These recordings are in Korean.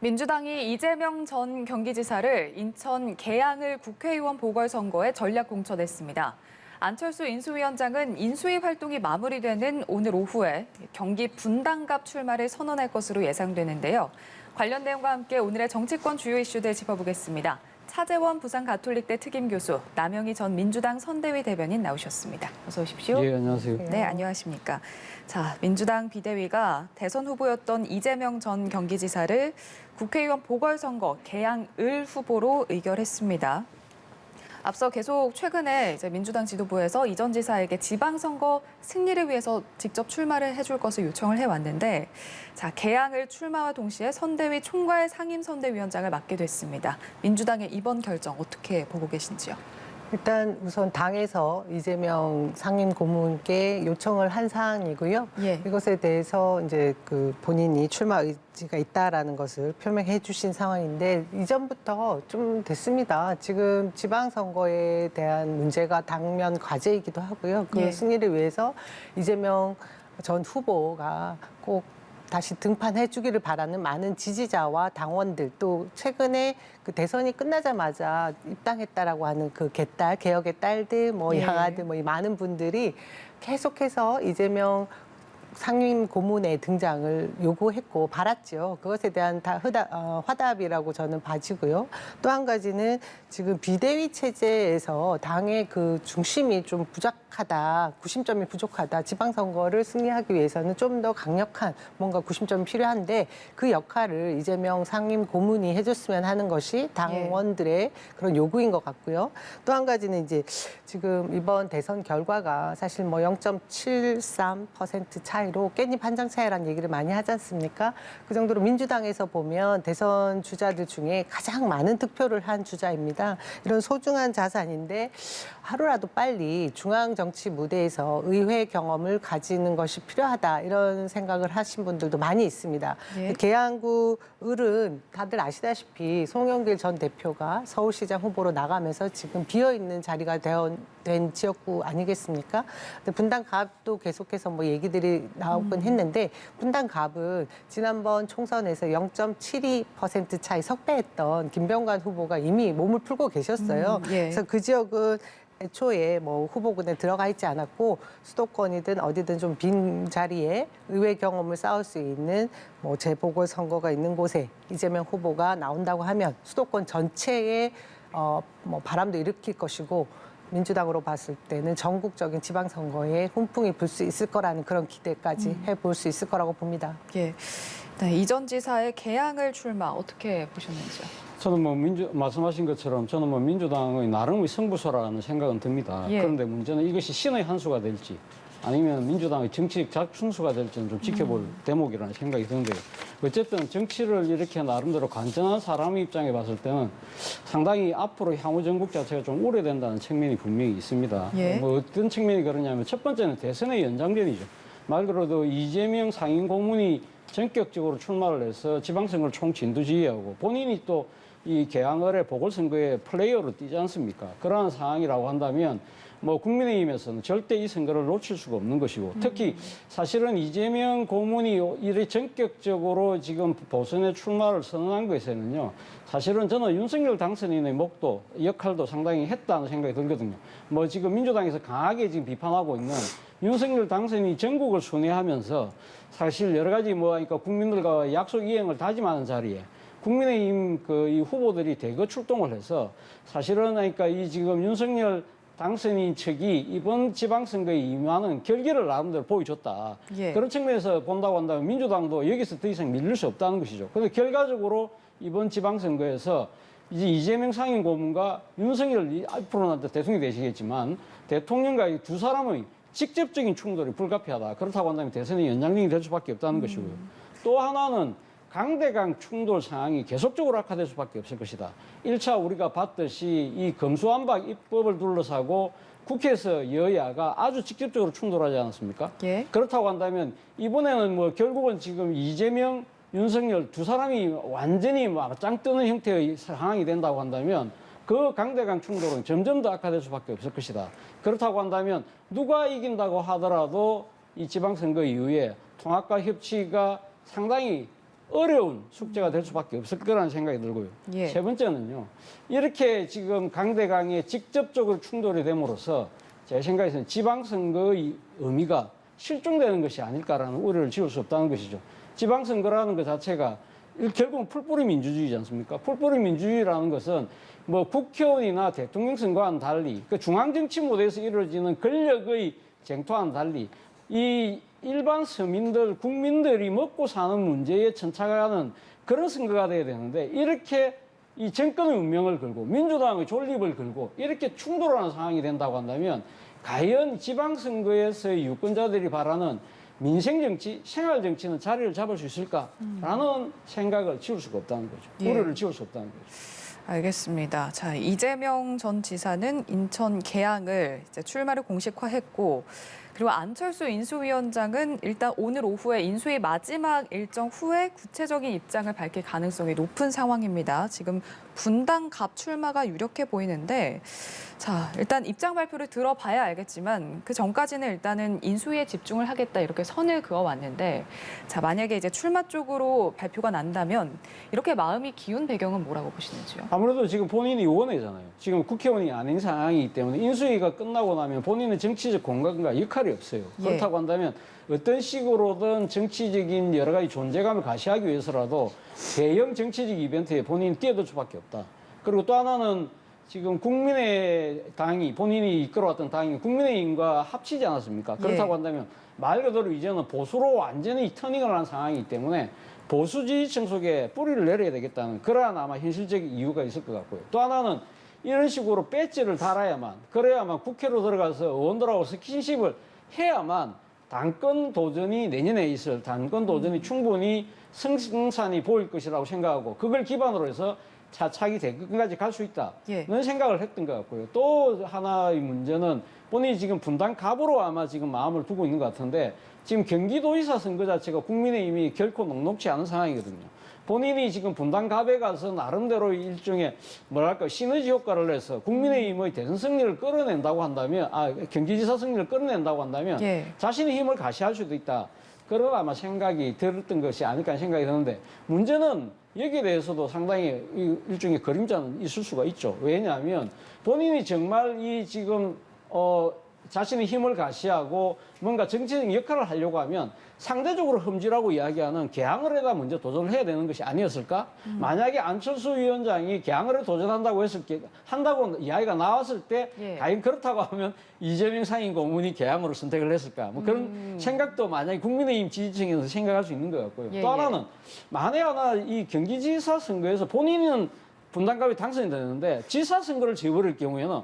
민주당이 이재명 전 경기지사를 인천 계양을 국회의원 보궐선거에 전략 공천했습니다. 안철수 인수위원장은 인수위 활동이 마무리되는 오늘 오후에 경기 분당갑 출마를 선언할 것으로 예상되는데요. 관련 내용과 함께 오늘의 정치권 주요 이슈들 짚어보겠습니다. 차재원 부산가톨릭대 특임교수, 남영희 전 민주당 선대위 대변인 나오셨습니다. 어서 오십시오. 예, 안녕하세요. 네, 안녕하십니까. 자, 민주당 비대위가 대선 후보였던 이재명 전 경기지사를 국회의원 보궐선거 계양을 후보로 의결했습니다. 앞서 계속 최근에 민주당 지도부에서 이 전 지사에게 지방선거 승리를 위해서 직접 출마를 해줄 것을 요청을 해왔는데, 자, 계양을 출마와 동시에 선대위 총괄 상임선대위원장을 맡게 됐습니다. 민주당의 이번 결정 어떻게 보고 계신지요? 일단 우선 당에서 이재명 상임 고문께 요청을 한 사항이고요. 예. 이것에 대해서 이제 본인이 출마 의지가 있다라는 것을 표명해 주신 상황인데 이전부터 좀 됐습니다. 지금 지방선거에 대한 문제가 당면 과제이기도 하고요. 그 예. 승리를 위해서 이재명 전 후보가 꼭 다시 등판해 주기를 바라는 많은 지지자와 당원들, 또 최근에 그 대선이 끝나자마자 입당했다라고 하는 그 개딸, 개혁의 딸들, 예. 양아들, 이 많은 분들이 계속해서 이재명 상임 고문의 등장을 요구했고 바랐죠. 그것에 대한 화답이라고 저는 봐지고요. 또 한 가지는 지금 비대위 체제에서 당의 그 중심이 좀 부족하다, 구심점이 부족하다. 지방선거를 승리하기 위해서는 좀 더 강력한 뭔가 구심점이 필요한데 그 역할을 이재명 상임 고문이 해줬으면 하는 것이 당원들의 그런 요구인 것 같고요. 또 한 가지는 이제 지금 이번 대선 결과가 사실 0.73% 차이로 깻잎 한 장 차이라는 얘기를 많이 하지 않습니까? 그 정도로 민주당에서 보면 대선 주자들 중에 가장 많은 득표를 한 주자입니다. 이런 소중한 자산인데 하루라도 빨리 중앙 정치 무대에서 의회 경험을 가지는 것이 필요하다 이런 생각을 하신 분들도 많이 있습니다. 예. 계양구 을은 다들 아시다시피 송영길 전 대표가 서울시장 후보로 나가면서 지금 비어있는 자리가 된 지역구 아니겠습니까? 근데 분당갑도 계속해서 얘기들이 나오곤 했는데 분당갑은 지난번 총선에서 0.72% 차이 석패했던 김병관 후보가 이미 몸을 풀고 계셨어요. 예. 그래서 그 지역은 애초에 후보군에 들어가 있지 않았고 수도권이든 어디든 좀 빈 자리에 의회 경험을 쌓을 수 있는 재보궐선거가 있는 곳에 이재명 후보가 나온다고 하면 수도권 전체에 바람도 일으킬 것이고 민주당으로 봤을 때는 전국적인 지방선거에 훈풍이 불 수 있을 거라는 그런 기대까지 해볼 수 있을 거라고 봅니다. 예. 네, 이 전 지사의 계양을 출마 어떻게 보셨는지요? 저는 말씀하신 것처럼 저는 민주당의 나름의 승부수라는 생각은 듭니다. 예. 그런데 문제는 이것이 신의 한 수가 될지 아니면 민주당의 정치적 작충수가 될지는 좀 지켜볼 대목이라는 생각이 드는데요. 어쨌든 정치를 이렇게 나름대로 간전한 사람의 입장에 봤을 때는 상당히 앞으로 향후 전국 자체가 좀 우려된다는 측면이 분명히 있습니다. 예. 어떤 측면이 그러냐면 첫 번째는 대선의 연장전이죠. 말 그대로 이재명 상임 고문이 전격적으로 출마를 해서 지방선거를 총진두지휘하고 본인이 또 이 계양을의 보궐선거에 플레이어로 뛰지 않습니까? 그러한 상황이라고 한다면 국민의힘에서는 절대 이 선거를 놓칠 수가 없는 것이고 특히 사실은 이재명 고문이 이렇게 전격적으로 지금 보선에 출마를 선언한 것에는요. 사실은 저는 윤석열 당선인의 역할도 상당히 했다는 생각이 들거든요. 지금 민주당에서 강하게 지금 비판하고 있는 윤석열 당선인이 전국을 순회하면서 사실 여러 가지 그러니까 국민들과 약속 이행을 다짐하는 자리에 국민의힘 이 후보들이 대거 출동을 해서 사실은 그러니까 이 지금 윤석열 당선인 측이 이번 지방선거에 임하는 결기를 나름대로 보여줬다. 예. 그런 측면에서 본다고 한다면 민주당도 여기서 더 이상 밀릴 수 없다는 것이죠. 그런데 결과적으로 이번 지방선거에서 이제 이재명 상임 고문과 윤석열 앞으로는 대통령이 되시겠지만 대통령과 이 두 사람의 직접적인 충돌이 불가피하다. 그렇다고 한다면 대선의 연장전이 될 수밖에 없다는 것이고요. 또 하나는 강대강 충돌 상황이 계속적으로 악화될 수밖에 없을 것이다. 1차 우리가 봤듯이 이 검수완박 입법을 둘러싸고 국회에서 여야가 아주 직접적으로 충돌하지 않았습니까? 예. 그렇다고 한다면 이번에는 결국은 지금 이재명, 윤석열 두 사람이 완전히 짱 뜨는 형태의 상황이 된다고 한다면 그 강대강 충돌은 점점 더 악화될 수밖에 없을 것이다. 그렇다고 한다면 누가 이긴다고 하더라도 이 지방선거 이후에 통합과 협치가 상당히 어려운 숙제가 될 수밖에 없을 거라는 생각이 들고요. 예. 세 번째는요. 이렇게 지금 강대강에 직접적으로 충돌이 됨으로써 제 생각에서는 지방선거의 의미가 실종되는 것이 아닐까라는 우려를 지울 수 없다는 것이죠. 지방선거라는 것 자체가 결국은 풀뿌리 민주주의지 않습니까? 풀뿌리 민주주의라는 것은 뭐 국회의원이나 대통령 선거와는 달리 그 중앙정치 무대에서 이루어지는 권력의 쟁투와는 달리 이 일반 서민들, 국민들이 먹고 사는 문제에 천착하는 그런 선거가 돼야 되는데 이렇게 이 정권의 운명을 걸고 민주당의 존립을 걸고 이렇게 충돌하는 상황이 된다고 한다면 과연 지방선거에서의 유권자들이 바라는 민생정치, 생활정치는 자리를 잡을 수 있을까라는 생각을 지울 수가 없다는 거죠. 예. 우려를 지울 수 없다는 거죠. 알겠습니다. 자, 이재명 전 지사는 인천 계양을 이제 출마를 공식화했고, 그리고 안철수 인수위원장은 일단 오늘 오후에 인수위 마지막 일정 후에 구체적인 입장을 밝힐 가능성이 높은 상황입니다. 지금 분당 갑 출마가 유력해 보이는데, 자, 일단 입장 발표를 들어봐야 알겠지만 그 전까지는 일단은 인수위에 집중을 하겠다 이렇게 선을 그어왔는데, 자, 만약에 이제 출마 쪽으로 발표가 난다면 이렇게 마음이 기운 배경은 뭐라고 보시는지요? 아무래도 지금 본인이 의원이잖아요. 지금 국회의원이 아닌 상황이기 때문에 인수위가 끝나고 나면 본인은 정치적 공간과 역할이 없어요. 예. 그렇다고 한다면 어떤 식으로든 정치적인 여러 가지 존재감을 가시하기 위해서라도 대형 정치적 이벤트에 본인이 뛰어들 수밖에 없다. 그리고 또 하나는 지금 국민의당이 본인이 이끌어왔던 당이 국민의힘과 합치지 않았습니까? 그렇다고 예. 한다면 말 그대로 이제는 보수로 완전히 터닝을 한 상황이기 때문에 보수 지지층 속에 뿌리를 내려야 되겠다는 그러한 아마 현실적인 이유가 있을 것 같고요. 또 하나는 이런 식으로 배지를 달아야만 그래야만 국회로 들어가서 의원들하고 스킨십을 해야만 당권 도전이 내년에 있을 당권 도전이 충분히 승산이 보일 것이라고 생각하고 그걸 기반으로 해서 차차기 대권까지 갈 수 있다는 예. 생각을 했던 것 같고요. 또 하나의 문제는 본인이 지금 분당 갑으로 아마 지금 마음을 두고 있는 것 같은데 지금 경기도지사 선거 자체가 국민의힘이 결코 녹록지 않은 상황이거든요. 본인이 지금 분당 갑에 가서 나름대로 일종의 뭐랄까 시너지 효과를 내서 국민의힘의 대선 승리를 끌어낸다고 한다면 경기지사 승리를 끌어낸다고 한다면 예. 자신의 힘을 가시할 수도 있다. 그런 아마 생각이 들었던 것이 아닐까 생각이 드는데 문제는 여기에 대해서도 상당히 일종의 그림자는 있을 수가 있죠. 왜냐하면 본인이 정말 이 지금 자신의 힘을 가시하고 뭔가 정치적인 역할을 하려고 하면 상대적으로 흠질하고 이야기하는 개항을에다 먼저 도전을 해야 되는 것이 아니었을까? 만약에 안철수 위원장이 개항을에 도전한다고 한다고 이야기가 나왔을 때 예. 과연 그렇다고 하면 이재명 상임 고문이 개항으로 선택을 했을까? 뭐 그런 생각도 만약에 국민의힘 지지층에서 생각할 수 있는 것 같고요. 예, 또 하나는 만에 하나 이 경기지사 선거에서 본인은 분당갑이 당선이 되는데 지사 선거를 제버릴 경우에는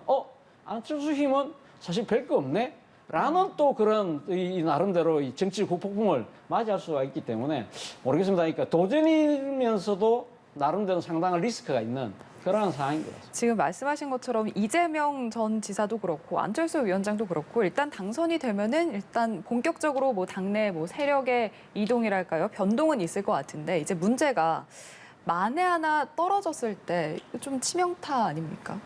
안철수 힘은 사실 별거 없네? 라는 또 그런 이 나름대로 이 정치적 폭풍을 맞이할 수가 있기 때문에 모르겠습니다. 그러니까 도전이면서도 나름대로 상당한 리스크가 있는 그러한 상황인 것 같습니다. 지금 말씀하신 것처럼 이재명 전 지사도 그렇고 안철수 위원장도 그렇고 일단 당선이 되면은 일단 본격적으로 뭐 당내 뭐 세력의 이동이랄까요? 변동은 있을 것 같은데 이제 문제가 만에 하나 떨어졌을 때 좀 치명타 아닙니까?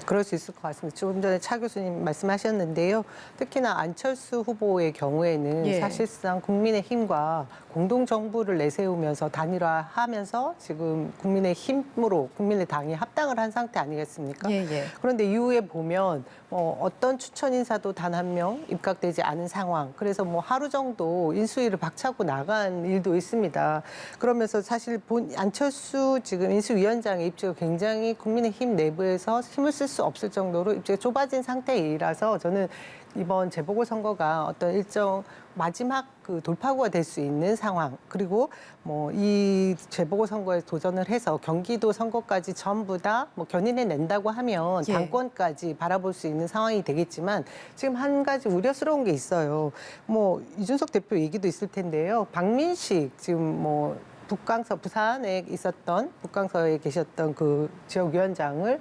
그럴 수 있을 것 같습니다. 조금 전에 차 교수님 말씀하셨는데요. 특히나 안철수 후보의 경우에는 예. 사실상 국민의힘과 공동정부를 내세우면서 단일화하면서 지금 국민의힘으로 국민의당이 합당을 한 상태 아니겠습니까? 예, 예. 그런데 이후에 보면 어떤 추천 인사도 단 한 명 입각되지 않은 상황. 그래서 뭐 하루 정도 인수위를 박차고 나간 일도 있습니다. 그러면서 사실 안철수 지금 인수위원장의 입지가 굉장히 국민의힘 내부에서 힘을 쓸 수 없을 정도로 입지가 좁아진 상태이라서 저는 이번 재보궐선거가 어떤 일정 마지막 그 돌파구가 될 수 있는 상황 그리고 뭐 이 재보궐선거에 도전을 해서 경기도 선거까지 전부 다 뭐 견인해 낸다고 하면 예. 당권까지 바라볼 수 있는 상황이 되겠지만 지금 한 가지 우려스러운 게 있어요. 뭐 이준석 대표 얘기도 있을 텐데요. 박민식 지금 뭐 부산에 있었던 북강서에 계셨던 그 지역위원장을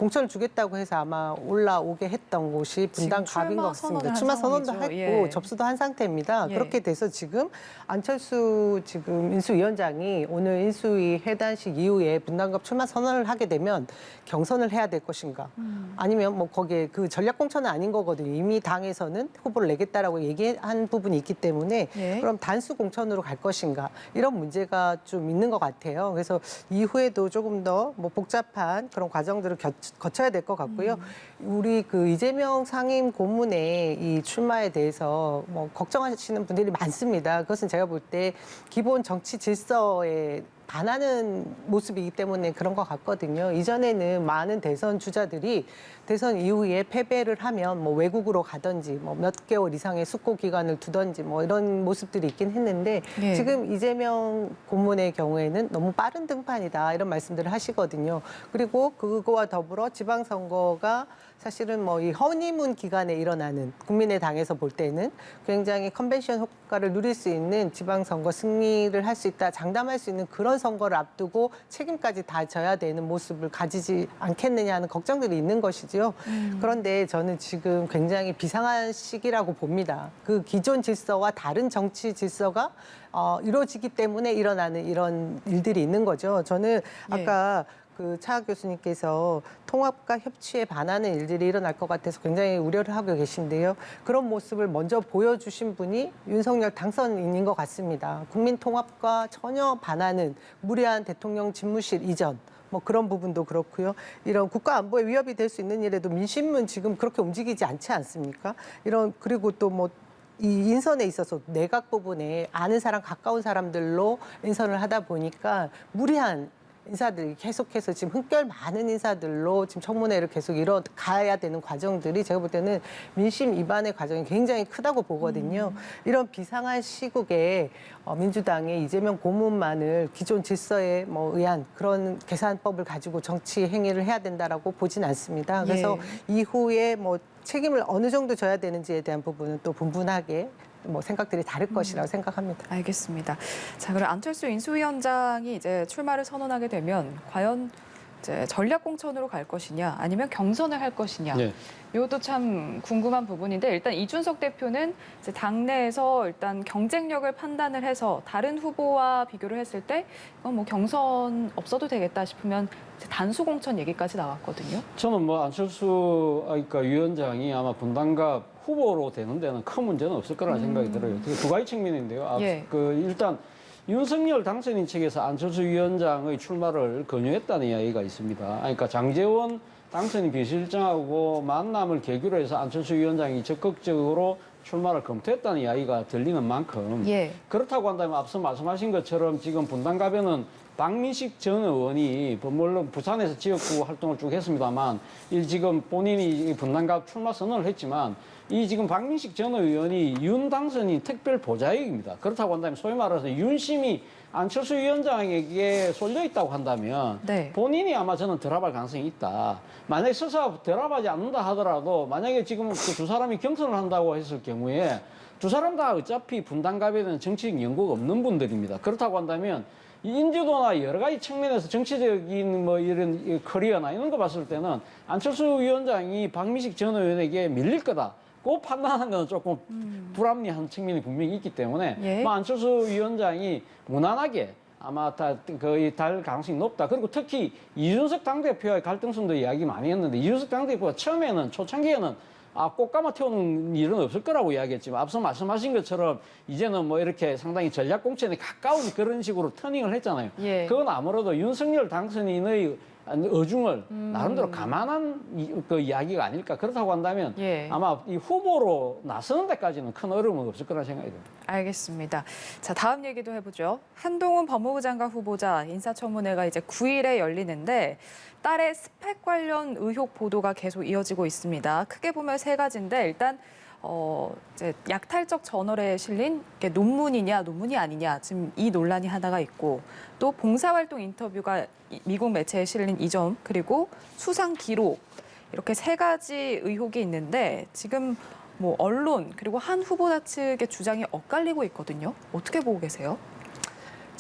공천을 주겠다고 해서 아마 올라오게 했던 곳이 분당갑인 것 같습니다. 출마 선언도 했고 예. 접수도 한 상태입니다. 예. 그렇게 돼서 지금 안철수 지금 인수위원장이 오늘 인수위 회단식 이후에 분당갑 출마 선언을 하게 되면 경선을 해야 될 것인가? 아니면 뭐 거기에 그 전략 공천은 아닌 거거든요. 이미 당에서는 후보를 내겠다라고 얘기한 부분이 있기 때문에 예. 그럼 단수 공천으로 갈 것인가? 이런 문제가 좀 있는 것 같아요. 그래서 이후에도 조금 더 뭐 복잡한 그런 과정들을 거쳐야 될 것 같고요. 우리 그 이재명 상임 고문의 이 출마에 대해서 뭐 걱정하시는 분들이 많습니다. 그것은 제가 볼 때 기본 정치 질서에 반하는 모습이기 때문에 그런 것 같거든요. 이전에는 많은 대선 주자들이 대선 이후에 패배를 하면 뭐 외국으로 가든지 뭐 몇 개월 이상의 숙고 기간을 두든지 뭐 이런 모습들이 있긴 했는데 예. 지금 이재명 고문의 경우에는 너무 빠른 등판이다 이런 말씀들을 하시거든요. 그리고 그거와 더불어 지방선거가 사실은 뭐 이 허니문 기간에 일어나는 국민의당에서 볼 때는 굉장히 컨벤션 효과를 누릴 수 있는 지방선거 승리를 할 수 있다, 장담할 수 있는 그런 선거를 앞두고 책임까지 다 져야 되는 모습을 가지지 않겠느냐 하는 걱정들이 있는 것이죠. 그런데 저는 지금 굉장히 비상한 시기라고 봅니다. 그 기존 질서와 다른 정치 질서가 이루어지기 때문에 일어나는 이런 일들이 있는 거죠. 저는 아까 그 차 교수님께서 통합과 협치에 반하는 일들이 일어날 것 같아서 굉장히 우려를 하고 계신데요. 그런 모습을 먼저 보여주신 분이 윤석열 당선인인 것 같습니다. 국민 통합과 전혀 반하는 무리한 대통령 집무실 이전, 뭐 그런 부분도 그렇고요. 이런 국가 안보에 위협이 될 수 있는 일에도 민심은 지금 그렇게 움직이지 않지 않습니까? 그리고 또 뭐 이 인선에 있어서 내각 부분에 아는 사람, 가까운 사람들로 인선을 하다 보니까 무리한 인사들이 계속해서 지금 흠결 많은 인사들로 지금 청문회를 계속 이뤄가야 되는 과정들이 제가 볼 때는 민심 이반의 과정이 굉장히 크다고 보거든요. 이런 비상한 시국에 민주당의 이재명 고문만을 기존 질서에 뭐 의한 그런 계산법을 가지고 정치 행위를 해야 된다라고 보진 않습니다. 그래서 이후에 뭐 책임을 어느 정도 져야 되는지에 대한 부분은 또 분분하게 뭐 생각들이 다를 것이라고 생각합니다. 알겠습니다. 자, 그럼 안철수 인수위원장이 이제 출마를 선언하게 되면 과연 이제 전략 공천으로 갈 것이냐, 아니면 경선을 할 것이냐. 네. 이것도 참 궁금한 부분인데, 일단 이준석 대표는 이제 당내에서 일단 경쟁력을 판단을 해서 다른 후보와 비교를 했을 때 이건 뭐 경선 없어도 되겠다 싶으면 이제 단수 공천 얘기까지 나왔거든요. 저는 뭐 안철수 그러니까 위원장이 아마 분당갑 후보로 되는 데는 큰 문제는 없을 거라는 생각이 들어요. 두 가지 측면인데요. 예. 일단 윤석열 당선인 측에서 안철수 위원장의 출마를 권유했다는 이야기가 있습니다. 그러니까 장제원 당선인 비서실장하고 만남을 계기로 해서 안철수 위원장이 적극적으로 출마를 검토했다는 이야기가 들리는 만큼 예. 그렇다고 한다면 앞서 말씀하신 것처럼 지금 분당갑에는 박민식 전 의원이 물론 부산에서 지역구 활동을 쭉 했습니다만 지금 본인이 분당갑 출마 선언을 했지만 이 지금 박민식 전 의원이 윤 당선인 특별 보좌역입니다. 그렇다고 한다면 소위 말해서 윤심이 안철수 위원장에게 쏠려 있다고 한다면 네. 본인이 아마 저는 드랍할 가능성이 있다. 만약에 서서 드랍하지 않는다 하더라도 만약에 지금 그 두 사람이 경선을 한다고 했을 경우에 두 사람 다 어차피 분당갑에 대한 정치적 연고가 없는 분들입니다. 그렇다고 한다면 인지도나 여러 가지 측면에서 정치적인 뭐 이런 커리어나 이런 거 봤을 때는 안철수 위원장이 박민식 전 의원에게 밀릴 거다. 그 판단하는 건 조금 불합리한 측면이 분명히 있기 때문에 예. 뭐 안철수 위원장이 무난하게 아마 거의 달 가능성이 높다. 그리고 특히 이준석 당대표와의 갈등성도 이야기 많이 했는데 이준석 당대표가 처음에는 초창기에는 꽃가마 태우는 일은 없을 거라고 이야기했지만 앞서 말씀하신 것처럼 이제는 뭐 이렇게 상당히 전략 공천에 가까운 그런 식으로 터닝을 했잖아요. 예. 그건 아무래도 윤석열 당선인의 어중을 나름대로 감안한 그 이야기가 아닐까. 그렇다고 한다면 예. 아마 이 후보로 나서는 데까지는 큰 어려움은 없을 거라는 생각이 듭니다. 알겠습니다. 자, 다음 얘기도 해보죠. 한동훈 법무부 장관 후보자 인사청문회가 이제 9일에 열리는데 딸의 스펙 관련 의혹 보도가 계속 이어지고 있습니다. 크게 보면 세 가지인데 일단 이제 약탈적 저널에 실린 게 논문이냐 논문이 아니냐 지금 이 논란이 하나가 있고 또 봉사활동 인터뷰가 미국 매체에 실린 이 점 그리고 수상 기록 이렇게 세 가지 의혹이 있는데 지금 뭐 언론 그리고 한 후보자 측의 주장이 엇갈리고 있거든요. 어떻게 보고 계세요?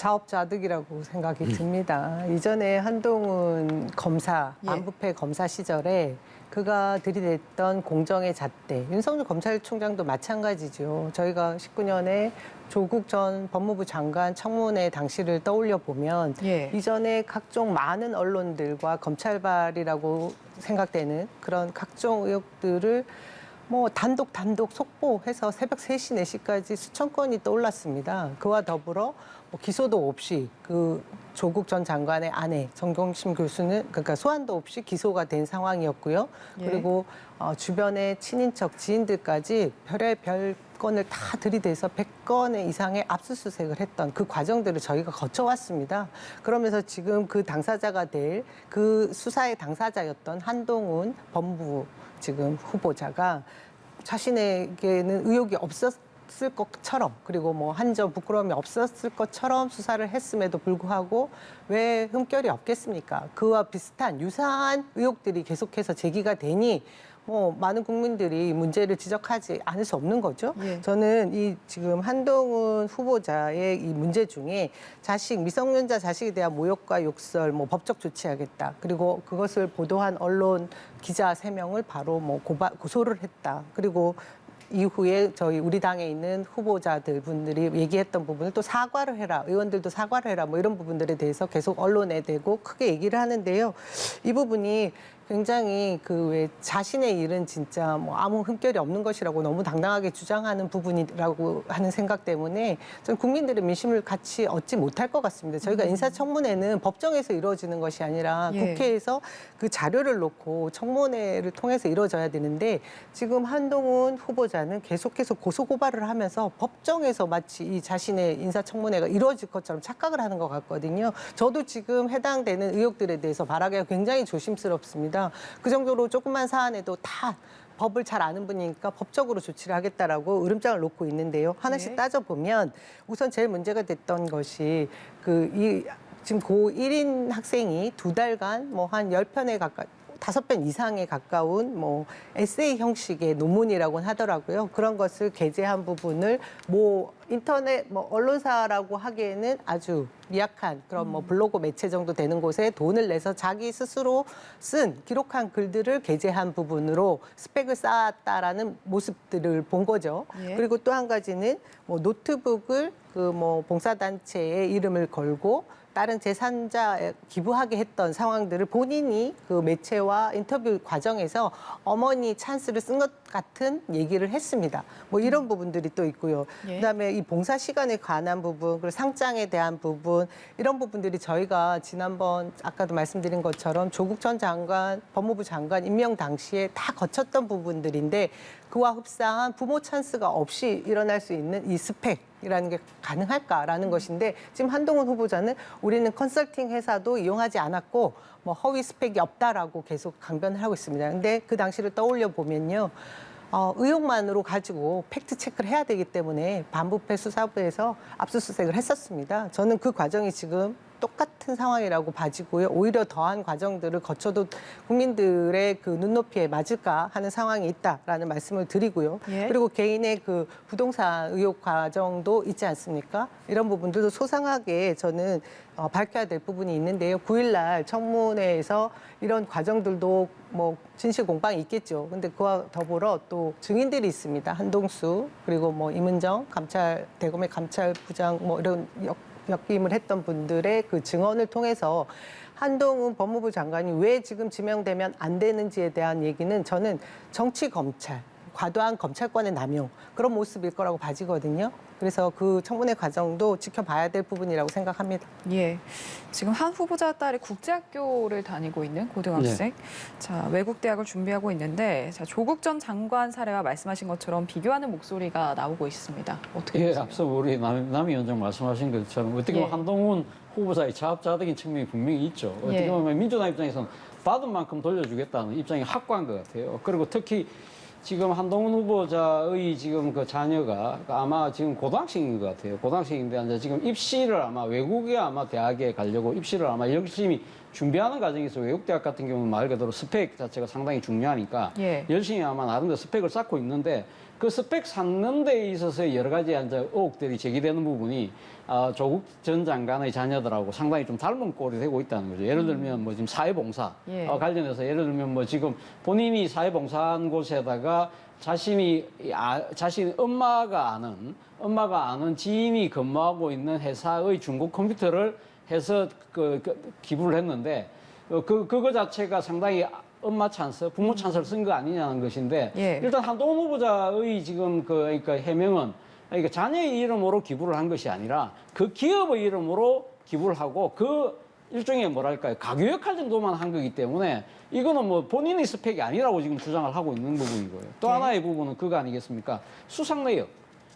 자업자득이라고 생각이 듭니다. 이전에 한동훈 검사, 예. 반부패 검사 시절에 그가 들이댔던 공정의 잣대, 윤석열 검찰총장도 마찬가지죠. 저희가 19년에 조국 전 법무부 장관 청문회 당시를 떠올려 보면 예. 이전에 각종 많은 언론들과 검찰발이라고 생각되는 그런 각종 의혹들을 뭐 단독 속보해서 새벽 3시, 4시까지 수천 건이 떠올랐습니다. 그와 더불어 뭐 기소도 없이 그 조국 전 장관의 아내 정경심 교수는 그러니까 소환도 없이 기소가 된 상황이었고요. 예. 그리고 주변의 친인척 지인들까지 별의별 건을 다 들이대서 100건 이상의 압수수색을 했던 그 과정들을 저희가 거쳐왔습니다. 그러면서 지금 그 당사자가 될 그 수사의 당사자였던 한동훈 법무부 지금 후보자가 자신에게는 의혹이 없었을 것처럼 그리고 뭐 한 점 부끄러움이 없었을 것처럼 수사를 했음에도 불구하고 왜 흠결이 없겠습니까? 그와 비슷한 유사한 의혹들이 계속해서 제기가 되니 뭐 많은 국민들이 문제를 지적하지 않을 수 없는 거죠. 예. 저는 이 지금 한동훈 후보자의 이 문제 중에 미성년자 자식에 대한 모욕과 욕설, 뭐 법적 조치하겠다. 그리고 그것을 보도한 언론 기자 3명을 바로 뭐 고소를 했다. 그리고 이후에 우리 당에 있는 후보자들 분들이 얘기했던 부분을 또 사과를 해라. 의원들도 사과를 해라. 뭐 이런 부분들에 대해서 계속 언론에 대고 크게 얘기를 하는데요. 이 부분이 굉장히 왜 자신의 일은 진짜 뭐 아무 흠결이 없는 것이라고 너무 당당하게 주장하는 부분이라고 하는 생각 때문에 전 국민들의 민심을 같이 얻지 못할 것 같습니다. 저희가 인사청문회는 법정에서 이루어지는 것이 아니라 예. 국회에서 그 자료를 놓고 청문회를 통해서 이루어져야 되는데 지금 한동훈 후보자는 계속해서 고소고발을 하면서 법정에서 마치 이 자신의 인사청문회가 이루어질 것처럼 착각을 하는 것 같거든요. 저도 지금 해당되는 의혹들에 대해서 말하기가 굉장히 조심스럽습니다. 그 정도로 조그만 사안에도 다 법을 잘 아는 분이니까 법적으로 조치를 하겠다라고 으름장을 놓고 있는데요. 하나씩 네. 따져보면 우선 제일 문제가 됐던 것이 지금 고1인 학생이 2달간 뭐 한 10편에 가까이 5편 이상에 가까운 뭐 에세이 형식의 논문이라고는 하더라고요. 그런 것을 게재한 부분을 뭐 인터넷 뭐 언론사라고 하기에는 아주 미약한 그런 뭐 블로그 매체 정도 되는 곳에 돈을 내서 자기 스스로 기록한 글들을 게재한 부분으로 스펙을 쌓았다라는 모습들을 본 거죠. 예. 그리고 또 한 가지는 뭐 노트북을 뭐 봉사단체의 이름을 걸고 다른 제3자에 기부하게 했던 상황들을 본인이 그 매체와 인터뷰 과정에서 어머니 찬스를 쓴 것 같은 얘기를 했습니다. 뭐 이런 부분들이 또 있고요. 예. 그다음에 이 봉사 시간에 관한 부분, 그리고 상장에 대한 부분, 이런 부분들이 저희가 지난번 아까도 말씀드린 것처럼 조국 전 장관, 법무부 장관 임명 당시에 다 거쳤던 부분들인데 그와 흡사한 부모 찬스가 없이 일어날 수 있는 이 스펙이라는 게 가능할까라는 것인데 지금 한동훈 후보자는 우리는 컨설팅 회사도 이용하지 않았고 뭐 허위 스펙이 없다라고 계속 강변을 하고 있습니다. 근데 그 당시를 떠올려 보면요. 의혹만으로 가지고 팩트 체크를 해야 되기 때문에 반부패 수사부에서 압수수색을 했었습니다. 저는 그 과정이 지금 똑같은 상황이라고 봐지고요. 오히려 더한 과정들을 거쳐도 국민들의 그 눈높이에 맞을까 하는 상황이 있다라는 말씀을 드리고요. 예. 그리고 개인의 그 부동산 의혹 과정도 있지 않습니까? 이런 부분들도 소상하게 저는 밝혀야 될 부분이 있는데요. 9일날 청문회에서 이런 과정들도 뭐 진실 공방이 있겠죠. 근데 그와 더불어 또 증인들이 있습니다. 한동수 그리고 뭐 임은정 대검의 감찰부장 뭐 이런 역임을 했던 분들의 그 증언을 통해서 한동훈 법무부 장관이 왜 지금 지명되면 안 되는지에 대한 얘기는 저는 정치 검찰, 과도한 검찰권의 남용 그런 모습일 거라고 봐지거든요. 그래서 그 청문회 과정도 지켜봐야 될 부분이라고 생각합니다. 예. 지금 한 후보자 딸이 국제학교를 다니고 있는 고등학생. 자, 외국 대학을 준비하고 있는데 자, 조국 전 장관 사례와 말씀하신 것처럼 비교하는 목소리가 나오고 있습니다. 어떻게 예, 보세요? 앞서 우리 남 위원장 말씀하신 것처럼 어떻게 보면 예. 한동훈 후보자의 자업자득인 측면이 분명히 있죠. 어떻게 예. 보면 민주당 입장에서는 받은 만큼 돌려주겠다는 입장이 확고한 것 같아요. 그리고 특히 지금 한동훈 후보자의 지금 그 자녀가 아마 지금 고등학생인 것 같아요. 고등학생인데 이제 지금 입시를 아마 외국에 아마 대학에 가려고 입시를 아마 열심히 준비하는 과정에서 외국 대학 같은 경우는 말 그대로 스펙 자체가 상당히 중요하니까 예. 열심히 아마 나름대로 스펙을 쌓고 있는데 그 스펙 쌓는 데 있어서 여러 가지 이제 의혹들이 제기되는 부분이 조국 전 장관의 자녀들하고 상당히 좀 닮은 꼴이 되고 있다는 거죠. 예를 들면 뭐 지금 사회봉사 예. 관련해서 예를 들면 뭐 지금 본인이 사회봉사한 곳에다가 자신 엄마가 아는 지인이 근무하고 있는 회사의 중고 컴퓨터를 해서 기부를 했는데 그거 자체가 상당히 엄마 찬스, 부모 찬스를 쓴 거 아니냐는 것인데 예. 일단 한동훈 후보자의 지금 그러니까 해명은 그러니까 자녀의 이름으로 기부를 한 것이 아니라 그 기업의 이름으로 기부를 하고 그 일종의 뭐랄까요 가교 역할 정도만 한 거기 때문에 이거는 뭐 본인의 스펙이 아니라고 지금 주장을 하고 있는 부분이고요. 또 네. 하나의 부분은 그거 아니겠습니까? 수상 내역.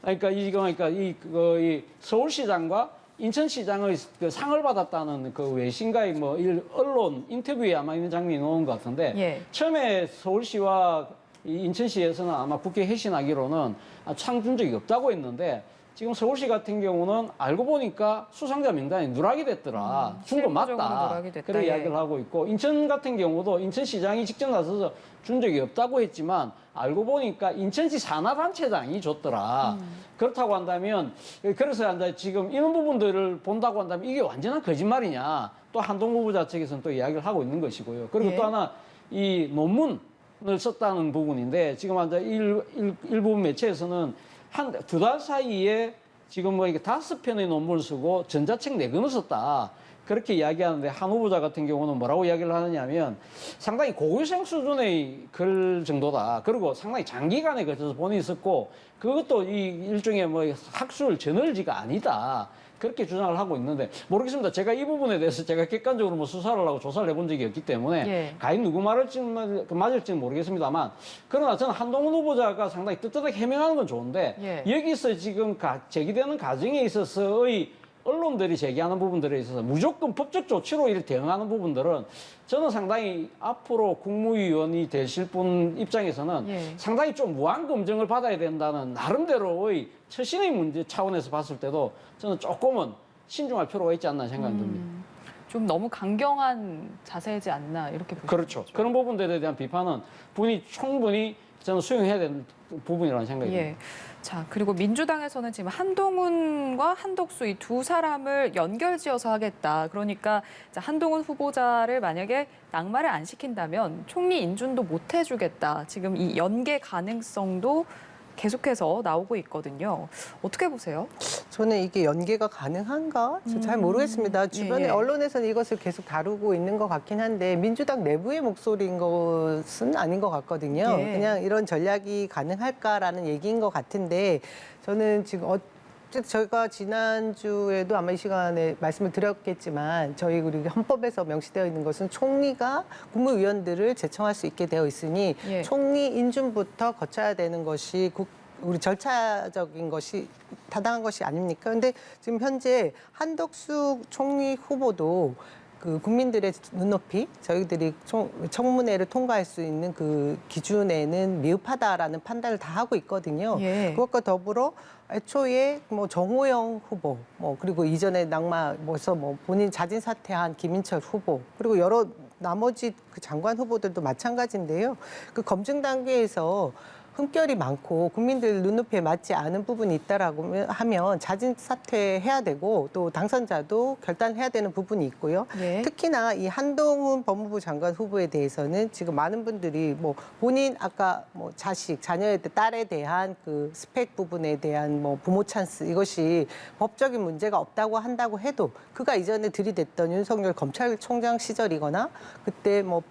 그러니까 이 서울시장과 인천시장의 그 상을 받았다는 그 외신과의 뭐 언론 인터뷰에 아마 있는 장면이 나온 것 같은데 예. 처음에 서울시와 이 인천시에서는 아마 국회 회신하기로는 상 준 적이 없다고 했는데 지금 서울시 같은 경우는 알고 보니까 수상자 명단이 누락이 됐더라. 준 거 실무적으로 맞다. 누락이 됐다. 그런 예. 이야기를 하고 있고 인천 같은 경우도 인천시장이 직접 나서서 준 적이 없다고 했지만 알고 보니까 인천시 산하단체장이 줬더라. 그렇다고 한다면 그래서 이제 지금 이런 부분들을 본다고 한다면 이게 완전한 거짓말이냐. 또 한동훈 후보자 측에서는 또 이야기를 하고 있는 것이고요. 그리고 예. 또 하나 이 논문을 썼다는 부분인데 지금 이제 일부 매체에서는 한 두 달 사이에 지금 뭐 이게 5편의 논문을 쓰고 전자책 4권을 썼다. 그렇게 이야기하는데 한 후보자 같은 경우는 뭐라고 이야기를 하느냐면 상당히 고교생 수준의 글 정도다. 그리고 상당히 장기간에 걸쳐서 본인이 썼고 그것도 이 일종의 뭐 학술 저널지가 아니다. 그렇게 주장을 하고 있는데 모르겠습니다. 제가 이 부분에 대해서 제가 객관적으로 뭐 수사를 하고 조사를 해본 적이 없기 때문에 예. 과연 누구 맞을지는 모르겠습니다만 그러나 저는 한동훈 후보자가 상당히 떳떳하게 해명하는 건 좋은데 예. 여기서 지금 제기되는 과정에 있어서의 언론들이 제기하는 부분들에 있어서 무조건 법적 조치로 이렇게 대응하는 부분들은 저는 상당히 앞으로 국무위원이 되실 분 입장에서는 예. 상당히 좀 무한 검증을 받아야 된다는 나름대로의 처신의 문제 차원에서 봤을 때도 저는 조금은 신중할 필요가 있지 않나 생각이 듭니다. 좀 너무 강경한 자세이지 않나 이렇게 보시는 그렇죠. 거죠. 그런 부분들에 대한 비판은 충분히 저는 수용해야 되는 부분이라는 생각이 듭니다. 예. 자, 그리고 민주당에서는 지금 한동훈과 한덕수 이 두 사람을 연결지어서 하겠다. 그러니까 한동훈 후보자를 만약에 낙마를 안 시킨다면 총리 인준도 못 해주겠다. 지금 이 연계 가능성도 계속해서 나오고 있거든요. 어떻게 보세요? 저는 이게 연계가 가능한가? 잘 모르겠습니다. 주변에 예. 언론에서는 이것을 계속 다루고 있는 것 같긴 한데 민주당 내부의 목소리인 것은 아닌 것 같거든요. 예. 그냥 이런 전략이 가능할까라는 얘기인 것 같은데 저는 지금 저희가 지난주에도 아마 이 시간에 말씀을 드렸겠지만 저희 우리 헌법에서 명시되어 있는 것은 총리가 국무위원들을 제청할 수 있게 되어 있으니 예. 총리 인준부터 거쳐야 되는 것이 우리 절차적인 것이 타당한 것이 아닙니까? 근데 지금 현재 한덕수 총리 후보도 그 국민들의 눈높이, 저희들이 청문회를 통과할 수 있는 그 기준에는 미흡하다라는 판단을 다 하고 있거든요. 예. 그것과 더불어 애초에 뭐 정호영 후보, 뭐 그리고 이전에 뭐 본인 자진 사퇴한 김인철 후보, 그리고 여러 나머지 그 장관 후보들도 마찬가지인데요. 그 검증 단계에서 흠결이 많고 국민들 눈높이에 맞지 않은 부분이 있다라고 하면 자진 사퇴해야 되고 또 당선자도 결단해야 되는 부분이 있고요. 예. 특히나 이 한동훈 법무부 장관 후보에 대해서는 지금 많은 분들이 뭐 본인 아까 뭐 자녀에 딸에 대한 그 스펙 부분에 대한 뭐 부모 찬스 이것이 법적인 문제가 없다고 한다고 해도 그가 이전에 들이댔던 윤석열 검찰총장 시절이거나 그때 뭐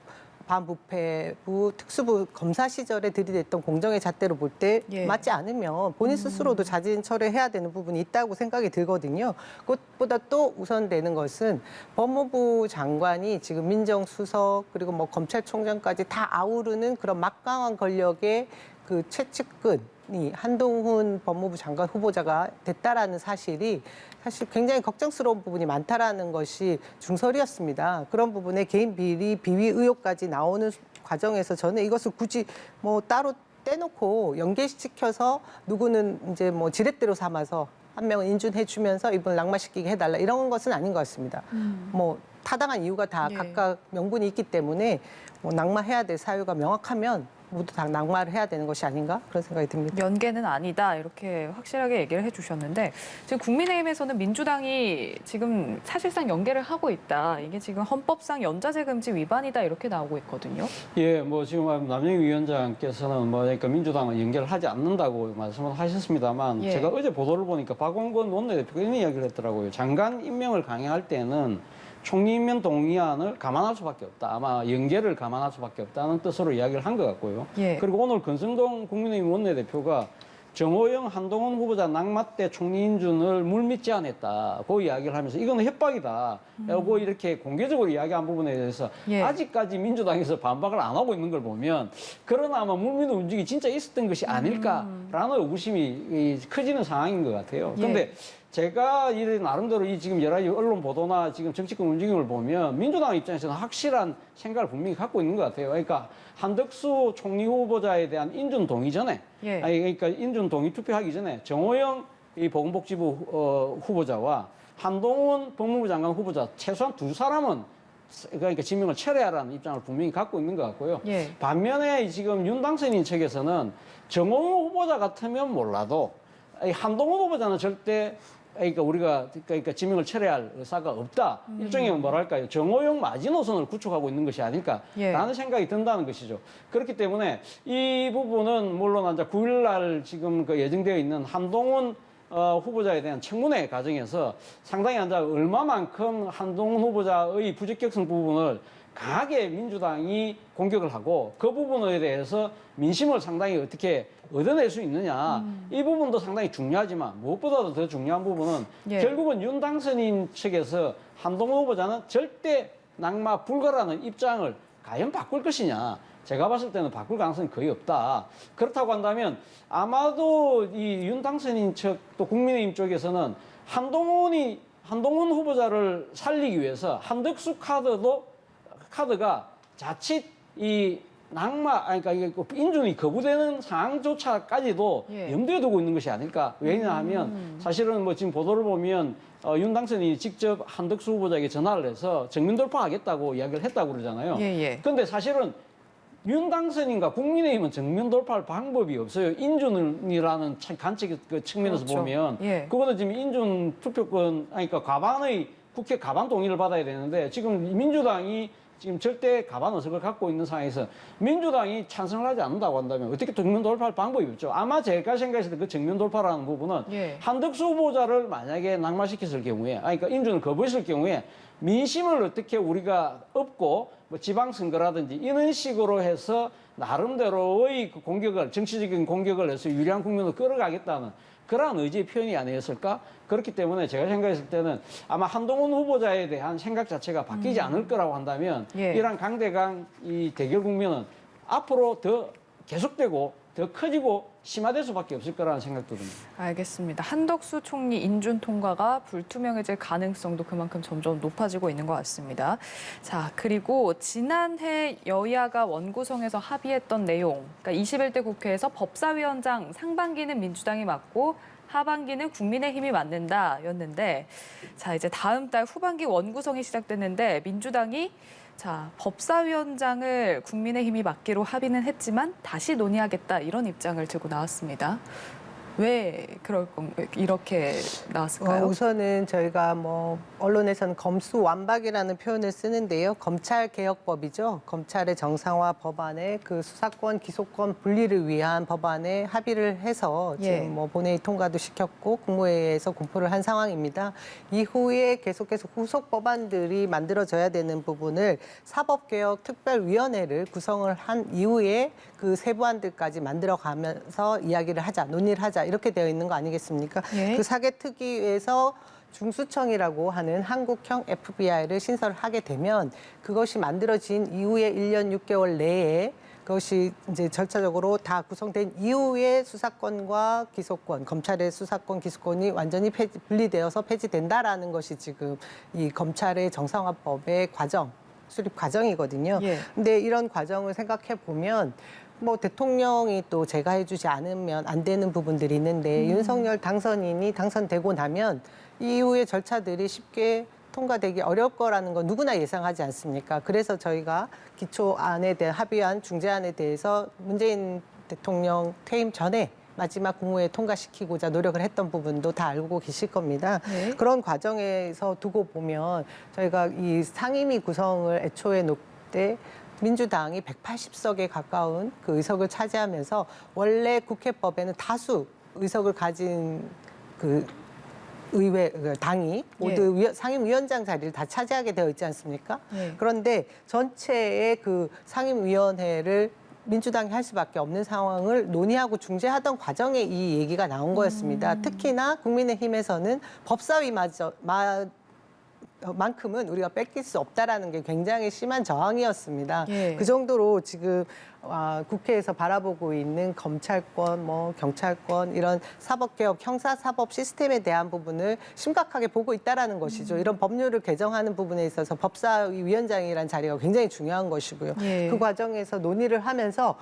반부패부 특수부 검사 시절에 들이댔던 공정의 잣대로 볼 때 예. 맞지 않으면 본인 스스로도 자진 철회해야 되는 부분이 있다고 생각이 들거든요. 그것보다 또 우선되는 것은 법무부 장관이 지금 민정수석 그리고 뭐 검찰총장까지 다 아우르는 그런 막강한 권력의 그 최측근이 한동훈 법무부 장관 후보자가 됐다라는 사실이 사실 굉장히 걱정스러운 부분이 많다라는 것이 중설이었습니다. 그런 부분에 개인 비리, 비위 의혹까지 나오는 과정에서 저는 이것을 굳이 뭐 따로 떼놓고 연계시켜서 누구는 이제 뭐 지렛대로 삼아서 한 명은 인준해주면서 이분을 낙마시키게 해달라 이런 것은 아닌 것 같습니다. 뭐 타당한 이유가 다 예. 각각 명분이 있기 때문에 뭐 낙마해야 될 사유가 명확하면 모두 다 낙마를 해야 되는 것이 아닌가 그런 생각이 듭니다. 연계는 아니다 이렇게 확실하게 얘기를 해주셨는데 지금 국민의힘에서는 민주당이 지금 사실상 연계를 하고 있다. 이게 지금 헌법상 연좌제 금지 위반이다 이렇게 나오고 있거든요. 예, 뭐 지금 남영희 위원장께서는 뭐 그러니까 민주당은 연결을 하지 않는다고 말씀을 하셨습니다만 예. 제가 어제 보도를 보니까 박원권 원내대표가 이런 이야기를 했더라고요. 장관 임명을 강행할 때는 총리 임명 동의안을 감안할 수밖에 없다. 아마 연계를 감안할 수밖에 없다는 뜻으로 이야기를 한 것 같고요. 예. 그리고 오늘 권성동 국민의힘 원내대표가 정호영 한동훈 후보자 낙마 때 총리 인준을 물밑 제안했다. 그 이야기를 하면서 이거는 협박이다. 라고 이렇게 공개적으로 이야기한 부분에 대해서 예. 아직까지 민주당에서 반박을 안 하고 있는 걸 보면 그러나 아마 물밑 움직이 진짜 있었던 것이 아닐까라는 의구심이 커지는 상황인 것 같아요. 그런데 예. 제가 이 나름대로 이 지금 여러 가지 언론 보도나 지금 정치권 움직임을 보면 민주당 입장에서는 확실한 생각을 분명히 갖고 있는 것 같아요. 그러니까 한덕수 총리 후보자에 대한 인준 동의 전에, 예. 그러니까 인준 동의 투표하기 전에 정호영 이 보건복지부 후보자와 한동훈 법무부 장관 후보자 최소한 두 사람은 그러니까 지명을 철회하라는 입장을 분명히 갖고 있는 것 같고요. 예. 반면에 지금 윤 당선인 측에서는 정호영 후보자 같으면 몰라도 이 한동훈 후보자는 절대 그러니까 우리가 지명을 철회할 의사가 없다. 일종의 뭐랄까요. 정호영 마지노선을 구축하고 있는 것이 아닐까라는 예. 생각이 든다는 것이죠. 그렇기 때문에 이 부분은 물론 이제 9일 날 지금 그 예정되어 있는 한동훈 후보자에 대한 청문회 과정에서 상당히 이제 얼마만큼 한동훈 후보자의 부적격성 부분을 강하게 민주당이 공격을 하고 그 부분에 대해서 민심을 상당히 어떻게 얻어낼 수 있느냐. 이 부분도 상당히 중요하지만 무엇보다도 더 중요한 부분은 예. 결국은 윤 당선인 측에서 한동훈 후보자는 절대 낙마 불가라는 입장을 과연 바꿀 것이냐. 제가 봤을 때는 바꿀 가능성이 거의 없다. 그렇다고 한다면 아마도 이 윤 당선인 측 또 국민의힘 쪽에서는 한동훈 후보자를 살리기 위해서 한덕수 카드가 자칫 이 낙마, 그러니까 인준이 거부되는 상황조차까지도 예. 염두에 두고 있는 것이 아닐까. 왜냐하면 사실은 뭐 지금 보도를 보면 윤 당선인이 직접 한덕수 후보자에게 전화를 해서 정면 돌파하겠다고 이야기를 했다고 그러잖아요. 예. 그런데 사실은 윤 당선인과 국민의힘은 정면 돌파할 방법이 없어요. 인준이라는 관측 그 측면에서 그렇죠. 보면 예. 그거는 지금 인준 투표권, 그러니까 국회 과반 동의를 받아야 되는데 지금 민주당이 지금 절대 과반 의석을 갖고 있는 상황에서 민주당이 찬성을 하지 않는다고 한다면 어떻게 정면 돌파할 방법이 없죠. 아마 제가 생각했을 때 그 정면 돌파라는 부분은 예. 한덕수 후보자를 만약에 낙마시켰을 경우에, 그러니까 인준을 거부했을 경우에 민심을 어떻게 우리가 업고 뭐 지방선거라든지 이런 식으로 해서 나름대로의 그 공격을, 정치적인 공격을 해서 유리한 국면으로 끌어가겠다는 그러한 의지의 표현이 아니었을까? 그렇기 때문에 제가 생각했을 때는 아마 한동훈 후보자에 대한 생각 자체가 바뀌지 않을 거라고 한다면 예. 이러한 강대강 이 대결 국면은 앞으로 더 계속되고 더 커지고 심화될 수밖에 없을 거라는 생각도 듭니다. 알겠습니다. 한덕수 총리 인준 통과가 불투명해질 가능성도 그만큼 점점 높아지고 있는 것 같습니다. 자, 그리고 지난해 여야가 원구성에서 합의했던 내용, 그러니까 21대 국회에서 법사위원장 상반기는 민주당이 맡고 하반기는 국민의힘이 맡는다였는데, 자, 이제 다음 달 후반기 원구성이 시작됐는데 민주당이 법사위원장을 국민의힘이 맡기로 합의는 했지만 다시 논의하겠다 이런 입장을 들고 나왔습니다. 왜 이렇게 나왔을까요? 우선은 저희가 뭐 언론에서는 검수완박이라는 표현을 쓰는데요. 검찰개혁법이죠. 검찰의 정상화 법안에 그 수사권, 기소권 분리를 위한 법안에 합의를 해서 지금 예. 뭐 본회의 통과도 시켰고 국무회의에서 공포를 한 상황입니다. 이후에 계속해서 후속 법안들이 만들어져야 되는 부분을 사법개혁특별위원회를 구성을 한 이후에 그 세부안들까지 만들어가면서 이야기를 하자, 논의를 하자 이렇게 되어 있는 거 아니겠습니까? 예. 그 사개특위에서 중수청이라고 하는 한국형 FBI를 신설을 하게 되면 그것이 만들어진 이후에 1년 6개월 내에 그것이 이제 절차적으로 다 구성된 이후에 수사권과 기소권, 검찰의 수사권, 기소권이 완전히 분리되어서 폐지된다라는 것이 지금 이 검찰의 정상화법의 수립 과정이거든요. 예. 근데 이런 과정을 생각해 보면 뭐 대통령이 또 제가 해주지 않으면 안 되는 부분들이 있는데 윤석열 당선인이 당선되고 나면 이후의 절차들이 쉽게 통과되기 어려울 거라는 건 누구나 예상하지 않습니까? 그래서 저희가 기초안에 대한 합의안, 중재안에 대해서 문재인 대통령 퇴임 전에 마지막 국무회에 통과시키고자 노력을 했던 부분도 다 알고 계실 겁니다. 네. 그런 과정에서 두고 보면 저희가 이 상임위 구성을 애초에 놓을 때 민주당이 180석에 가까운 그 의석을 차지하면서 원래 국회법에는 다수 의석을 가진 그 의회 당이 모두 상임위원장 자리를 다 차지하게 되어 있지 않습니까? 네. 그런데 전체의 그 상임위원회를 민주당이 할 수밖에 없는 상황을 논의하고 중재하던 과정에 이 얘기가 나온 거였습니다. 특히나 국민의힘에서는 법사위만큼은 우리가 뺏길 수 없다라는 게 굉장히 심한 저항이었습니다. 예. 그 정도로 지금 국회에서 바라보고 있는 검찰권, 경찰권 이런 사법개혁, 형사사법 시스템에 대한 부분을 심각하게 보고 있다라는 것이죠. 이런 법률을 개정하는 부분에 있어서 법사위 위원장이라는 자리가 굉장히 중요한 것이고요. 예. 그 과정에서 논의를 하면서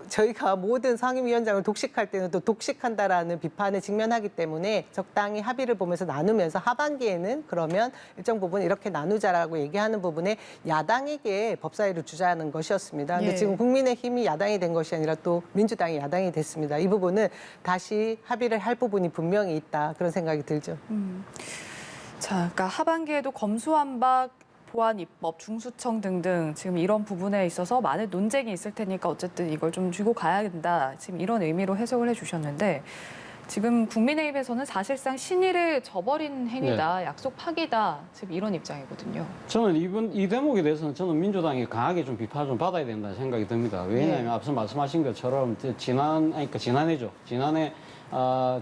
저희가 모든 상임위원장을 독식할 때는 또 독식한다라는 비판에 직면하기 때문에 적당히 합의를 보면서 나누면서 하반기에는 그러면 일정 부분 이렇게 나누자라고 얘기하는 부분에 야당에게 법사위를 주자는 것이었습니다. 근데 예. 지금 국민의힘이 야당이 된 것이 아니라 또 민주당이 야당이 됐습니다. 이 부분은 다시 합의를 할 부분이 분명히 있다. 그런 생각이 들죠. 자, 그러니까 하반기에도 검수완박, 보안 입법, 중수청 등등 지금 이런 부분에 있어서 많은 논쟁이 있을 테니까 어쨌든 이걸 좀 쥐고 가야 된다. 지금 이런 의미로 해석을 해주셨는데 지금 국민의힘에서는 사실상 신의를 저버린 행위다, 약속 파기다. 지금 이런 입장이거든요. 저는 이 대목에 대해서는 저는 민주당이 강하게 좀 비판을 좀 받아야 된다는 생각이 듭니다. 왜냐하면 앞서 말씀하신 것처럼 지난해죠. 지난해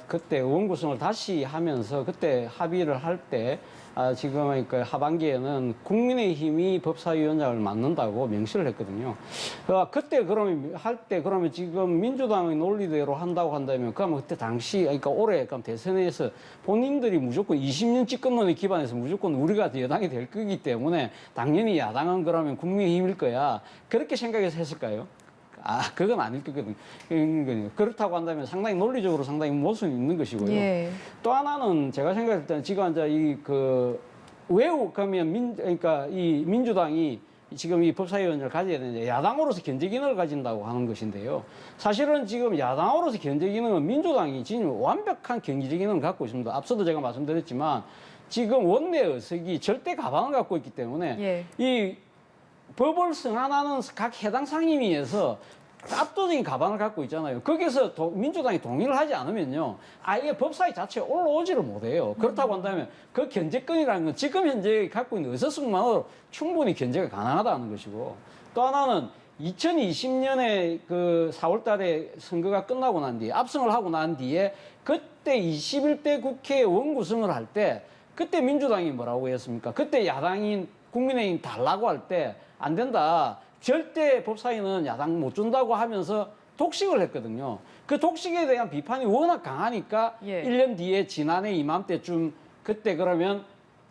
그때 의원 구성을 다시 하면서 그때 합의를 할 때 지금 그러니까 하반기에는 국민의힘이 법사위원장을 맡는다고 명시를 했거든요. 그때 그러면 지금 민주당의 논리대로 한다고 한다면 그러면 그때 당시 그러니까 올해 그럼 대선에서 본인들이 무조건 20년 집권론에 기반해서 무조건 우리가 여당이 될 거기 때문에 당연히 야당은 그러면 국민의힘일 거야. 그렇게 생각해서 했을까요? 그건 아닐 거거든요. 그렇다고 한다면 상당히 논리적으로 상당히 모순이 있는 것이고요. 예. 또 하나는 제가 생각할 때는 지금 이제 그러니까 이 민주당이 지금 이 법사위원장을 가져야 되는데 야당으로서 견제 기능을 가진다고 하는 것인데요. 사실은 지금 야당으로서 견제 기능은 민주당이 지금 완벽한 견제 기능을 갖고 있습니다. 앞서도 제가 말씀드렸지만 지금 원내 의석이 절대 가방을 갖고 있기 때문에 예. 이 법을 승하하는 각 해당 상임위에서 압도적인 가방을 갖고 있잖아요. 거기서 민주당이 동의를 하지 않으면요. 아예 법사위 자체에 올라오지를 못해요. 그렇다고 한다면 그 견제권이라는 건 지금 현재 갖고 있는 의석수만으로 충분히 견제가 가능하다는 것이고 또 하나는 2020년에 그 4월 달에 선거가 끝나고 난 뒤에 압승을 하고 난 뒤에 그때 21대 국회 원구성을 할 때 그때 민주당이 뭐라고 했습니까? 그때 야당인 국민의힘 달라고 할 때 안 된다. 절대 법사위는 야당 못 준다고 하면서 독식을 했거든요. 그 독식에 대한 비판이 워낙 강하니까 예. 1년 뒤에 지난해 이맘때쯤 그때 그러면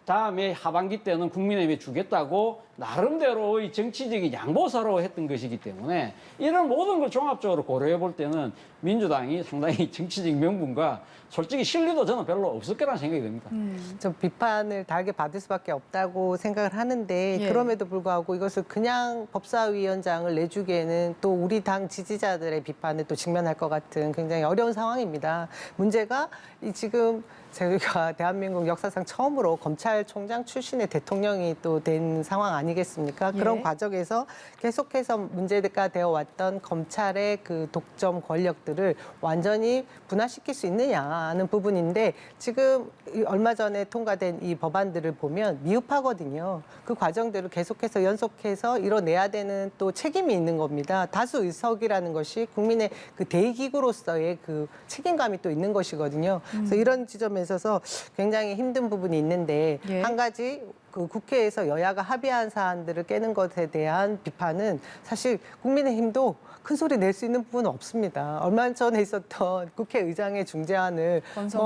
다음에 하반기 때는 국민의힘에 주겠다고 나름대로의 정치적인 양보사로 했던 것이기 때문에 이런 모든 걸 종합적으로 고려해 볼 때는 민주당이 상당히 정치적 명분과 솔직히 실리도 저는 별로 없을 거라는 생각이 듭니다. 좀 비판을 달게 받을 수밖에 없다고 생각을 하는데 예. 그럼에도 불구하고 이것을 그냥 법사위원장을 내주기에는 또 우리 당 지지자들의 비판에 또 직면할 것 같은 굉장히 어려운 상황입니다. 문제가 지금 저희가 대한민국 역사상 처음으로 검찰총장 출신의 대통령이 또 된 상황 아니겠습니까? 예. 그런 과정에서 계속해서 문제가 되어 왔던 검찰의 그 독점 권력들을 완전히 분화시킬 수 있느냐는 부분인데 지금 얼마 전에 통과된 이 법안들을 보면 미흡하거든요. 그 과정들을 계속해서 연속해서 이뤄내야 되는 또 책임이 있는 겁니다. 다수 의석이라는 것이 국민의 그 대의기구로서의 그 책임감이 또 있는 것이거든요. 그래서 이런 지점에 있어서 굉장히 힘든 부분이 있는데 예. 한 가지 그 국회에서 여야가 합의한 사안들을 깨는 것에 대한 비판은 사실 국민의힘도 큰 소리 낼 수 있는 부분은 없습니다. 얼마 전에 있었던 국회의장의 중재안을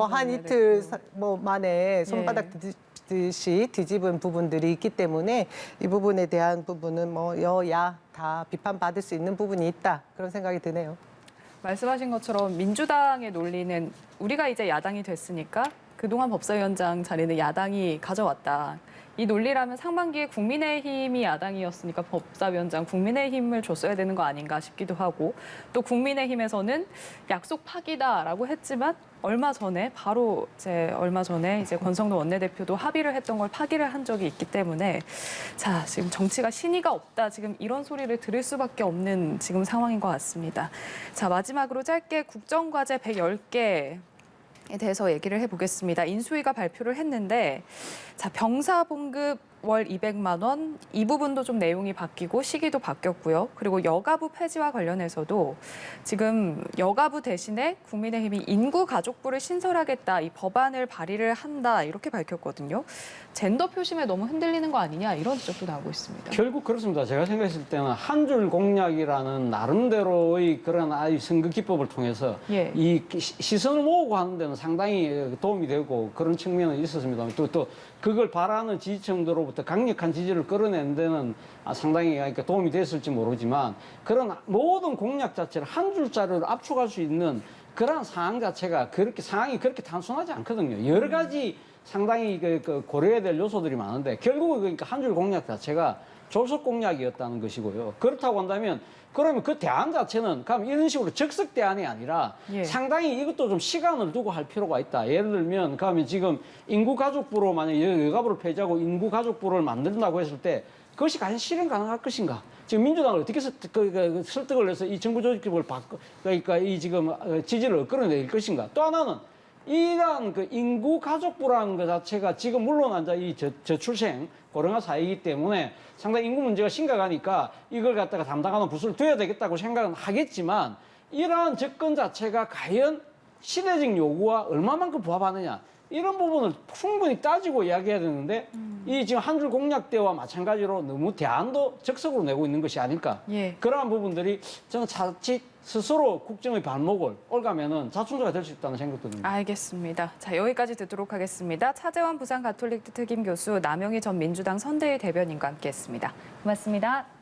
한 이틀 만에 손바닥 듯이 뒤집은 부분들이 있기 때문에 이 부분에 대한 부분은 여야 다 비판받을 수 있는 부분이 있다. 그런 생각이 드네요. 말씀하신 것처럼 민주당의 논리는 우리가 이제 야당이 됐으니까 그동안 법사위원장 자리는 야당이 가져왔다. 이 논리라면 상반기에 국민의힘이 야당이었으니까 법사위원장 국민의힘을 줬어야 되는 거 아닌가 싶기도 하고, 또 국민의힘에서는 약속 파기다라고 했지만 얼마 전에 이제 권성동 원내대표도 합의를 했던 걸 파기를 한 적이 있기 때문에 자, 지금 정치가 신의가 없다. 지금 이런 소리를 들을 수밖에 없는 지금 상황인 것 같습니다. 자, 마지막으로 짧게 국정과제 110개 에 대해서 얘기를 해보겠습니다. 인수위가 발표를 했는데, 자, 병사 봉급 월 200만 원, 이 부분도 좀 내용이 바뀌고 시기도 바뀌었고요. 그리고 여가부 폐지와 관련해서도 지금 여가부 대신에 국민의힘이 인구가족부를 신설하겠다, 이 법안을 발의를 한다 이렇게 밝혔거든요. 젠더 표심에 너무 흔들리는 거 아니냐 이런 지적도 나오고 있습니다. 결국 그렇습니다. 제가 생각했을 때는 한 줄 공약이라는 나름대로의 그런 선거 기법을 통해서 예. 이 시선을 모으고 하는 데는 상당히 도움이 되고 그런 측면은 있었습니다. 또 그걸 바라는 지지층들로부터 강력한 지지를 끌어내는 데는 상당히 도움이 됐을지 모르지만, 그런 모든 공약 자체를 한 줄짜리로 압축할 수 있는 그런 상황 자체가 상황이 그렇게 단순하지 않거든요. 여러 가지 상당히 고려해야 될 요소들이 많은데, 결국은 그러니까 한 줄 공약 자체가 졸속 공약이었다는 것이고요. 그렇다고 한다면 그러면 그 대안 자체는 그럼 이런 식으로 적석 대안이 아니라 예. 상당히 이것도 좀 시간을 두고 할 필요가 있다. 예를 들면 그러면 지금 인구가족부로 만약 여가부를 폐지하고 인구가족부를 만든다고 했을 때 그것이 과연 실현 가능할 것인가? 지금 민주당을 어떻게 설득을 해서 이 정부 조직법을 그러니까 이 지금 지지를 끌어낼 것인가? 또 하나는 이러한 인구가족부라는 것 자체가 지금 물론 이제 이 저출생 고령화 사회이기 때문에 상당히 인구 문제가 심각하니까 이걸 갖다가 담당하는 부서를 둬야 되겠다고 생각은 하겠지만, 이러한 접근 자체가 과연 시대적 요구와 얼마만큼 부합하느냐, 이런 부분을 충분히 따지고 이야기해야 되는데 이 지금 한 줄 공약 때와 마찬가지로 너무 대안도 적석으로 내고 있는 것이 아닐까. 예. 그러한 부분들이 저는 자칫 스스로 국정의 발목을 올가면은 자충수가 될 수 있다는 생각도 듭니다. 알겠습니다. 자, 여기까지 듣도록 하겠습니다. 차재원 부산 가톨릭대 특임 교수, 남영희 전 민주당 선대위 대변인과 함께했습니다. 고맙습니다.